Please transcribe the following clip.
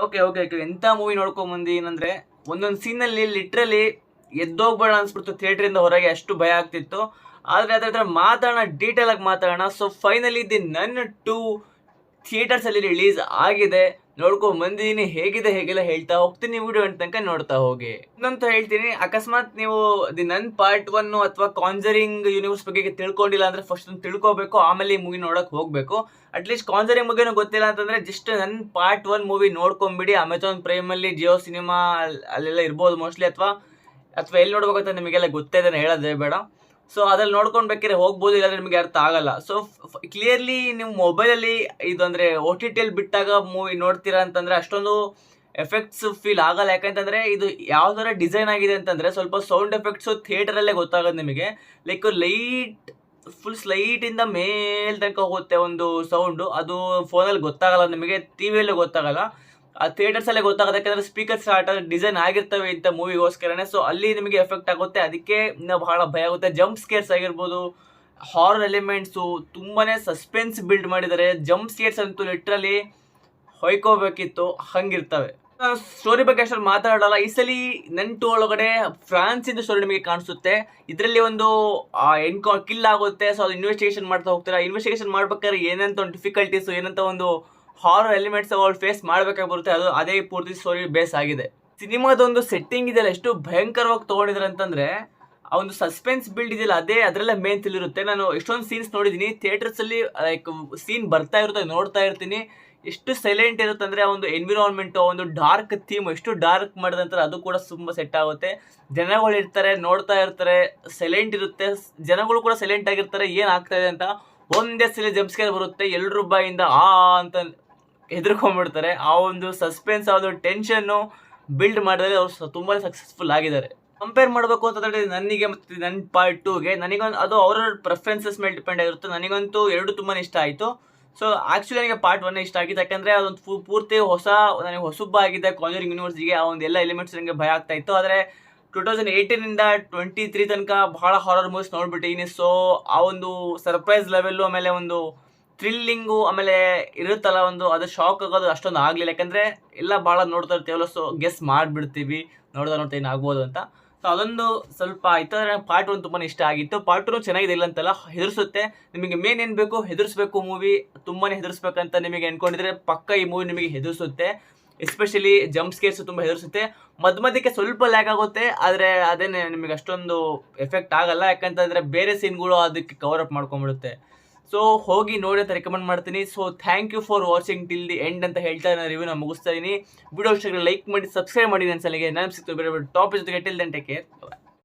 Okay okay okay ಎಂಥ movie ನೋಡ್ಕೊಂಬಂದು ಏನಂದರೆ ಒಂದೊಂದು ಸೀನಲ್ಲಿ ಲಿಟ್ರಲಿ ಎದ್ದೋಗ್ಬೇಡ ಅನ್ಸ್ಬಿಡ್ತು ಥಿಯೇಟ್ರಿಂದ ಹೊರಗೆ, ಅಷ್ಟು ಭಯ ಆಗ್ತಿತ್ತು. ಆದರೆ ಅದ್ರ ಹತ್ರ ಮಾತಾಡೋಣ, ಡೀಟೇಲಾಗಿ ಮಾತಾಡೋಣ. ಸೊ ಫೈನಲಿ ದಿ ನನ್ 2 ಥಿಯೇಟರ್ಸಲ್ಲಿ ರಿಲೀಸ್ ಆಗಿದೆ, ನೋಡ್ಕೊಂಡು ಬಂದಿದ್ದೀನಿ. ಹೇಗಿದೆ ಹೇಗೆಲ್ಲ ಹೇಳ್ತಾ ಹೋಗ್ತೀನಿ, ವಿಡಿಯೋ ಅಂತ ತನಕ ನೋಡ್ತಾ ಹೋಗಿ. ಇನ್ನೊಂದು ಹೇಳ್ತೀನಿ, ಅಕಸ್ಮಾತ್ ನೀವು ದಿ ನನ್ ಪಾರ್ಟ್ 1 ಅಥವಾ ಕಾಂಜರಿಂಗ್ ಯೂನಿವರ್ಸ್ ಬಗ್ಗೆ ತಿಳ್ಕೊಂಡಿಲ್ಲ ಅಂದರೆ ಫಸ್ಟ್ ಒಂದು ತಿಳ್ಕೊಬೇಕು, ಆಮೇಲೆ ಈ ಮೂವಿ ನೋಡೋಕೆ ಹೋಗಬೇಕು. ಅಟ್ಲೀಸ್ಟ್ ಕಾಂಜರಿಂಗ್ ಬಗ್ಗೆನೂ ಗೊತ್ತಿಲ್ಲ ಅಂತಂದರೆ ಜಸ್ಟ್ ನನ್ನ ಪಾರ್ಟ್ 1 ಮೂವಿ ನೋಡ್ಕೊಂಬಿಡಿ. ಅಮೆಝಾನ್ ಪ್ರೈಮಲ್ಲಿ, ಜಿಯೋ ಸಿನಿಮಾ ಅಲ್ಲೆಲ್ಲ ಇರ್ಬೋದು ಮೋಸ್ಟ್ಲಿ, ಅಥವಾ ಎಲ್ಲಿ ನೋಡ್ಬೇಕಂತ ನಿಮಗೆಲ್ಲ ಗೊತ್ತೇ ಇದೆ, ಹೇಳೋದೇ ಬೇಡ. ಸೊ ಅದ್ರಲ್ಲಿ ನೋಡ್ಕೊಂಡು ಬೇಕಾದ್ರೆ ಹೋಗ್ಬೋದು, ಇಲ್ಲಾಂದ್ರೆ ನಿಮಗೆ ಅರ್ಥ ಆಗಲ್ಲ. ಸೊ ಕ್ಲಿಯರ್ಲಿ ನೀವು ಮೊಬೈಲಲ್ಲಿ ಇದು ಅಂದರೆ OTT ಬಿಟ್ಟಾಗ ಮೂವಿ ನೋಡ್ತೀರಾ ಅಂತಂದರೆ ಅಷ್ಟೊಂದು ಎಫೆಕ್ಟ್ಸ್ ಫೀಲ್ ಆಗಲ್ಲ. ಯಾಕಂತಂದರೆ ಇದು ಯಾವ ಥರ ಡಿಸೈನ್ ಆಗಿದೆ ಅಂತಂದರೆ ಸ್ವಲ್ಪ ಸೌಂಡ್ ಎಫೆಕ್ಟ್ಸು ಥಿಯೇಟರಲ್ಲೇ ಗೊತ್ತಾಗೋದು ನಿಮಗೆ. ಲೈಕ್ ಫುಲ್ ಸ್ಲೈಟಿಂದ ಮೇಲ್ ತನಕ ಹೋಗುತ್ತೆ ಒಂದು ಸೌಂಡು, ಅದು ಫೋನಲ್ಲಿ ಗೊತ್ತಾಗಲ್ಲ ನಿಮಗೆ, ಟಿ ವಿಯಲ್ಲೂ ಗೊತ್ತಾಗಲ್ಲ, ಆ ಥಿಯೇಟರ್ಸಲ್ಲೇ ಗೊತ್ತಾಗುತ್ತೆ. ಯಾಕಂದರೆ ಸ್ಪೀಕರ್ಸ್ ಆ ಥರ ಡಿಸೈನ್ ಆಗಿರ್ತವೆ ಇಂಥ ಮೂವಿಗೋಸ್ಕರನೇ. ಸೊ ಅಲ್ಲಿ ನಿಮಗೆ ಎಫೆಕ್ಟ್ ಆಗುತ್ತೆ, ಅದಕ್ಕೆ ಬಹಳ ಭಯ ಆಗುತ್ತೆ. ಜಂಪ್ ಸ್ಕೇರ್ಸ್ ಆಗಿರ್ಬೋದು, ಹಾರರ್ ಎಲಿಮೆಂಟ್ಸು, ತುಂಬಾ ಸಸ್ಪೆನ್ಸ್ ಬಿಲ್ಡ್ ಮಾಡಿದ್ದಾರೆ. ಜಂಪ್ ಸ್ಕೇರ್ಸ್ ಅಂತೂ ಲಿಟ್ರಲಿ ಹೊಯ್ಕೋಬೇಕಿತ್ತು, ಹಂಗಿರ್ತವೆ. ಸ್ಟೋರಿ ಬಗ್ಗೆ ಅಷ್ಟೊಂದು ಮಾತಾಡೋಲ್ಲ. ಈ ಸಲ ನನ್ 2 ಒಳಗಡೆ ಫ್ರಾನ್ಸಿಂದ ಸ್ಟೋರಿ ನಿಮಗೆ ಕಾಣಿಸುತ್ತೆ. ಇದರಲ್ಲಿ ಒಂದು ಕಿಲ್ ಆಗುತ್ತೆ. ಸೊ ಅದು ಇನ್ವೆಸ್ಟಿಗೇಷನ್ ಮಾಡ್ತಾ ಹೋಗ್ತಾರೆ. ಇನ್ವೆಸ್ಟಿಗೇಷನ್ ಮಾಡ್ಬೇಕಾದ್ರೆ ಏನಂತ ಒಂದು ಡಿಫಿಕಲ್ಟೀಸು, ಏನಂತ ಒಂದು ಹಾರರ್ ಎಲಿಮೆಂಟ್ಸ್ ಅವ್ರು ಫೇಸ್ ಮಾಡಬೇಕಾಗಿ ಬರುತ್ತೆ. ಅದೇ ಪೂರ್ತಿ ಸ್ಟೋರಿ ಬೇಸ್ ಆಗಿದೆ. ಸಿನಿಮಾದೊಂದು ಸೆಟ್ಟಿಂಗ್ ಇದೆಯಲ್ಲ, ಎಷ್ಟು ಭಯಂಕರವಾಗಿ ತೊಗೊಂಡಿದ್ದಾರೆ ಅಂತಂದರೆ, ಆ ಒಂದು ಸಸ್ಪೆನ್ಸ್ ಬಿಲ್ಡ್ ಇದೆಯಲ್ಲ, ಅದರಲ್ಲೇ ಮೇನ್ ಇರುತ್ತೆ. ನಾನು ಎಷ್ಟೊಂದು ಸೀನ್ಸ್ ನೋಡಿದ್ದೀನಿ ಥಿಯೇಟರ್ಸಲ್ಲಿ, ಲೈಕ್ ಸೀನ್ ಬರ್ತಾ ಇರುತ್ತೆ, ನೋಡ್ತಾ ಇರ್ತೀನಿ, ಎಷ್ಟು ಸೈಲೆಂಟ್ ಇರುತ್ತೆ ಅಂದರೆ, ಆ ಒಂದು ಎನ್ವಿರಾನ್ಮೆಂಟು, ಒಂದು ಡಾರ್ಕ್ ಥೀಮ್ ಎಷ್ಟು ಡಾರ್ಕ್ ಮಾಡಿದಂತಾರೆ, ಅದು ಕೂಡ ತುಂಬ ಸೆಟ್ ಆಗುತ್ತೆ. ಜನಗಳು ಇರ್ತಾರೆ, ನೋಡ್ತಾ ಇರ್ತಾರೆ, ಸೈಲೆಂಟ್ ಇರುತ್ತೆ, ಜನಗಳು ಕೂಡ ಸೈಲೆಂಟ್ ಆಗಿರ್ತಾರೆ, ಏನಾಗ್ತಾ ಇದೆ ಅಂತ. ಒಂದೇ ಸಲ ಜಂಪ್ಸ್ಕೇರ್ ಬರುತ್ತೆ, ಎಲ್ಲರ ಬಾಯಿಂದ ಅಂತ ಹೆದರ್ಕೊಂಡ್ಬಿಡ್ತಾರೆ. ಆ ಒಂದು ಸಸ್ಪೆನ್ಸ್, ಆ ಒಂದು ಟೆನ್ಷನ್ನು ಬಿಲ್ಡ್ ಮಾಡಿದ್ರೆ ಅವ್ರು ತುಂಬಾ ಸಕ್ಸಸ್ಫುಲ್ ಆಗಿದ್ದಾರೆ. ಕಂಪೇರ್ ಮಾಡಬೇಕು ಅಂತಂದರೆ ನನಗೆ ಮತ್ತು ನನ್ನ ಪಾರ್ಟ್ 2ಗೆ, ನನಗೊಂದು ಅದು ಅವ್ರವ್ರ ಪ್ರೆಫರೆನ್ಸಸ್ ಮೇಲೆ ಡಿಪೆಂಡ್ ಆಗಿರುತ್ತೆ. ನನಗಂತೂ ಎರಡು ತುಂಬಾ ಇಷ್ಟ ಆಯಿತು. ಸೊ ಆ್ಯಕ್ಚುಲಿ ನನಗೆ ಪಾರ್ಟ್ 1 ಇಷ್ಟ ಆಗಿತ್ತು, ಯಾಕಂದರೆ ಅದೊಂದು ಪೂರ್ತಿ ನನಗೆ ಹೊಸಬ ಆಗಿದೆ ಕಾಂಜರಿಂಗ್ ಯೂನಿವರ್ಸಿಗೆ. ಆ ಒಂದು ಎಲ್ಲ ಎಲಿಮೆಂಟ್ಸ್ ನನಗೆ ಭಯ ಆಗ್ತಾ ಇತ್ತು. ಆದರೆ 2018ಇಂದ 23 ತನಕ ಬಹಳ ಹಾರರ್ ಮೂವೀಸ್ ನೋಡ್ಬಿಟ್ಟಿದ್ದೀನಿ. ಸೊ ಆ ಒಂದು ಸರ್ಪ್ರೈಸ್ ಲೆವೆಲ್ಲು, ಆಮೇಲೆ ಒಂದು ಥ್ರಿಲ್ಲಿಂಗು, ಆಮೇಲೆ ಇರುತ್ತಲ್ಲ ಒಂದು ಅದು ಶಾಕ್ ಆಗೋದು ಅಷ್ಟೊಂದು ಆಗಲಿಲ್ಲ. ಯಾಕಂದರೆ ಎಲ್ಲ ಭಾಳ ನೋಡ್ತಾ ಇರ್ತೀವಲ್ಲ, ಸೊ ಗೆಸ್ ಮಾಡಿಬಿಡ್ತೀವಿ ನೋಡ್ತಾ ಏನಾಗ್ಬೋದು ಅಂತ. ಸೊ ಅದೊಂದು ಸ್ವಲ್ಪ ಆಯಿತು. ಆದರೆ ಪಾರ್ಟ್ 1 ತುಂಬಾ ಇಷ್ಟ ಆಗಿತ್ತು. ಪಾರ್ಟ್ 2 ಚೆನ್ನಾಗಿದೆ, ಇಲ್ಲ ಅಂತಲ್ಲ, ಹೆದರ್ಸುತ್ತೆ. ನಿಮಗೆ ಮೇನ್ ಏನು ಬೇಕು, ಹೆದರ್ಸ್ಬೇಕು ಮೂವಿ, ತುಂಬಾ ಹೆದರ್ಸ್ಬೇಕಂತ ನಿಮಗೆ ಅಂದ್ಕೊಂಡಿದ್ರೆ ಪಕ್ಕ ಈ ಮೂವಿ ನಿಮಗೆ ಹೆದರ್ಸುತ್ತೆ. ಎಸ್ಪೆಷಲಿ ಜಂಪ್ ಸ್ಕೇರ್ಸ್ ತುಂಬ ಹೆದರ್ಸುತ್ತೆ. ಮಧ್ಯಕ್ಕೆ ಸ್ವಲ್ಪ ಲ್ಯಾಕ್ ಆಗುತ್ತೆ, ಆದರೆ ಅದೇನೇ ನಿಮಗೆ ಅಷ್ಟೊಂದು ಎಫೆಕ್ಟ್ ಆಗಲ್ಲ. ಯಾಕಂತಂದರೆ ಬೇರೆ ಸೀನ್ಗಳು ಅದಕ್ಕೆ ಕವರ್ ಅಪ್ ಮಾಡ್ಕೊಂಡ್ಬಿಡುತ್ತೆ. ಸೊ ಹೋಗಿ ನೋಡಿ ಅಂತ ರೆಕಮೆಂಡ್ ಮಾಡ್ತೀನಿ. So thank you for watching till the end ಅಂತ ಹೇಳ್ತಾ ನಾನು ರಿವ್ಯೂನ ಮುಗಿಸ್ತಾ ಇದ್ದೀನಿ. ವಿಡಿಯೋ ಇಷ್ಟ ಲೈಕ್ ಮಾಡಿ, ಸಬ್ಸ್ಕ್ರೈಬ್ ಮಾಡಿ ನನ್ನ ಸಲಿಗೆ. ನಾನು ಸಿಗ್ತೀನಿ ಬೇರೆ ಟಾಪಿಕ್ ಜೊತೆಗೆ. Till then take care.